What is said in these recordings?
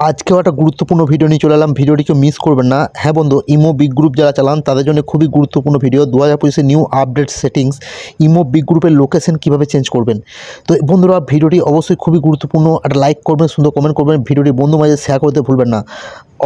আজকেও একটা গুরুত্বপূর্ণ ভিডিও নিয়ে চলে এলাম। ভিডিওটি কেউ মিস করবেন না। হ্যাঁ বন্ধু, ইমো বিগ গ্রুপ যারা চালান তাদের জন্য খুবই গুরুত্বপূর্ণ video. 2025 new update settings, imo big গ্রুপের লোকেশন কীভাবে চেঞ্জ করবেন। তো বন্ধুরা, ভিডিওটি অবশ্যই খুবই গুরুত্বপূর্ণ। একটা লাইক করবেন, সুন্দর কমেন্ট করবেন, ভিডিওটি বন্ধু মাঝে শেয়ার করতে ভুলবেন না।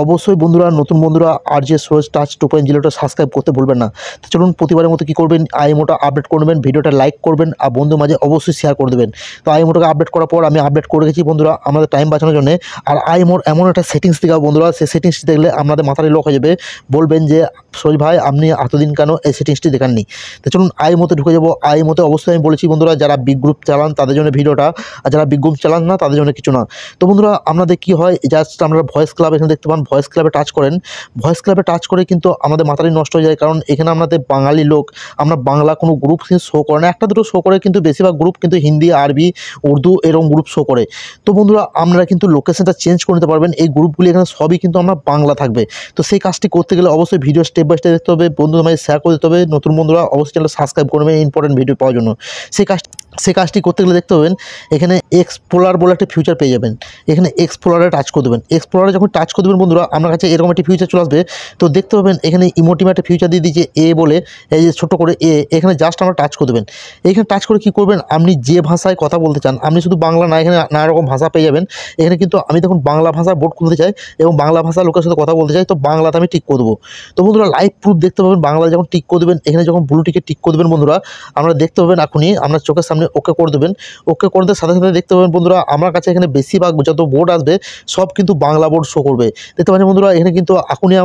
অবশ্যই বন্ধুরা, নতুন বন্ধুরা RJ সুরজ টাচ 2.0টা সাবস্ক্রাইব করতে ভুলবেন না। তো চলুন, প্রতিবারের মতো কী করবেন, আইএমওটা আপডেট করবেন, ভিডিওটা লাইক করবেন আর বন্ধু মাঝে অবশ্যই শেয়ার করে দেবেন। তো আইএমওটাকে আপডেট করার পর আমি আপডেট করে গেছি বন্ধুরা, আমাদের টাইম বাঁচানোর জন্য। আর আইএমওর এমন একটা সেটিংস দেখাবো বন্ধুরা, সেই সেটিংসটি দেখলে আপনাদের মাথায় লক হয়ে যাবে, বলবেন যে সুরজ ভাই আপনি এতদিন কেন এই সেটিংসটি দেখাননি। তো চলুন আইএমওতে ঢুকে যাবো। আইএমওতে অবশ্যই আমি বলেছি বন্ধুরা, যারা বিগ গ্রুপ চালান তাদের জন্য ভিডিওটা, আর যারা বিগ গ্রুপ চালান না তাদের জন্য কিছু না। তো বন্ধুরা, আপনাদের কী হয়, জাস্ট আপনারা ভয়েস ক্লাব এখানে দেখতে পান, ভয়েস ক্লাবে টাচ করেন। ভয়েস ক্লাবে টাচ করে কিন্তু আমাদের মাথাটি নষ্ট হয়ে যায়, কারণ এখানে আমাদের বাঙালি লোক, আমরা বাংলা কোনো গ্রুপ কিন্তু শো করে না। একটা দুটো শো করে, কিন্তু বেশিরভাগ গ্রুপ কিন্তু হিন্দি, আরবি, উর্দু এরকম গ্রুপ শো করে। তো বন্ধুরা, আপনারা কিন্তু লোকেশনটা চেঞ্জ করে নিতে পারবেন। এই গ্রুপগুলি এখানে সবই কিন্তু আমরা বাংলা থাকবে। তো সেই কাজটি করতে গেলে অবশ্যই ভিডিও স্টেপ বাই স্টেপ দেখতে হবে, বন্ধুদের মাঝে শেয়ার করে দিতে হবে। নতুন বন্ধুরা অবশ্যই চ্যানেল সাবস্ক্রাইব করবেন ইম্পর্টেন্ট ভিডিও পাওয়ার জন্য। সেই কাজটি করতে গেলে দেখতে পাবেন এখানে এক্সপ্লোরার বলে একটা ফিউচার পেয়ে যাবেন। এখানে এক্সপ্লোরারে টাচ করে দেবেন। এক্সপ্লোরারে যখন টাচ করে দেবেন বন্ধুরা, আপনার কাছে এরকম একটি ফিউচার চলে আসবে। তো দেখতে পাবেন এখানে ইমোটিমে একটা ফিউচার দিয়ে দিয়েছে এ বলে, এই যে ছোটো করে এ, এখানে জাস্ট আমরা টাচ করে দেবেন। এখানে টাচ করে কী করবেন, আপনি যে ভাষায় কথা বলতে চান, আপনি শুধু বাংলা না, এখানে নানা রকম ভাষা পেয়ে যাবেন। এখানে কিন্তু আমি দেখুন বাংলা ভাষার বোর্ড খুলতে চাই এবং বাংলা ভাষার লোকের সাথে কথা বলতে চাই, তো বাংলাতে আমি টিক করে দেবো। তো বন্ধুরা, লাইভ প্রুফ দেখতে পাবেন। বাংলা যখন টিক করে দেবেন, এখানে যখন ব্লু টিকে টিক করে দেবেন বন্ধুরা, আমরা দেখতে পাবেন এখনই আপনার চোখের সামনে ওকে করে দেবেন। ওকে করে দেওয়ার সাথে সাথে দেখতে পাবেন বন্ধুরা, আমার কাছে এখানে বেশিরভাগ যত বোর্ড আসবে সব কিন্তু বাংলা বোর্ড শো করবে। দেখতে পাচ্ছেন বন্ধুরা, এখানে কিন্তু এখনই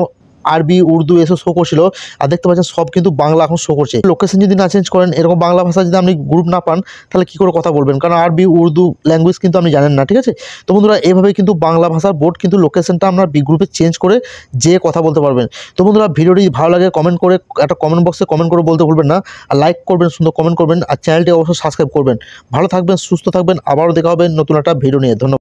আরবি, উর্দু এসব শো করছিল, আর দেখতে পাচ্ছেন সব কিন্তু বাংলা এখন শো করছে। লোকেশন যদি না চেঞ্জ করেন, এরকম বাংলা ভাষা যদি আপনি গ্রুপ না পান, তাহলে কী করে কথা বলবেন, কারণ আরবি, উর্দু ল্যাঙ্গুয়েজ কিন্তু আপনি জানেন না, ঠিক আছে। তো বন্ধুরা, এইভাবে কিন্তু বাংলা ভাষার বোর্ড কিন্তু লোকেশনটা আপনার বি গ্রুপে চেঞ্জ করে যে কথা বলতে পারবেন। তো বন্ধুরা, ভিডিওটি ভালো লাগে কমেন্ট করে একটা কমেন্ট বক্সে কমেন্ট করে বলতে ভুলবেন না, আর লাইক করবেন, সুন্দর কমেন্ট করবেন, আর চ্যানেলটি অবশ্যই সাবস্ক্রাইব করবেন। ভালো থাকবেন, সুস্থ থাকবেন, আবারও দেখা হবে নতুন একটা ভিডিও নিয়ে। ধন্যবাদ।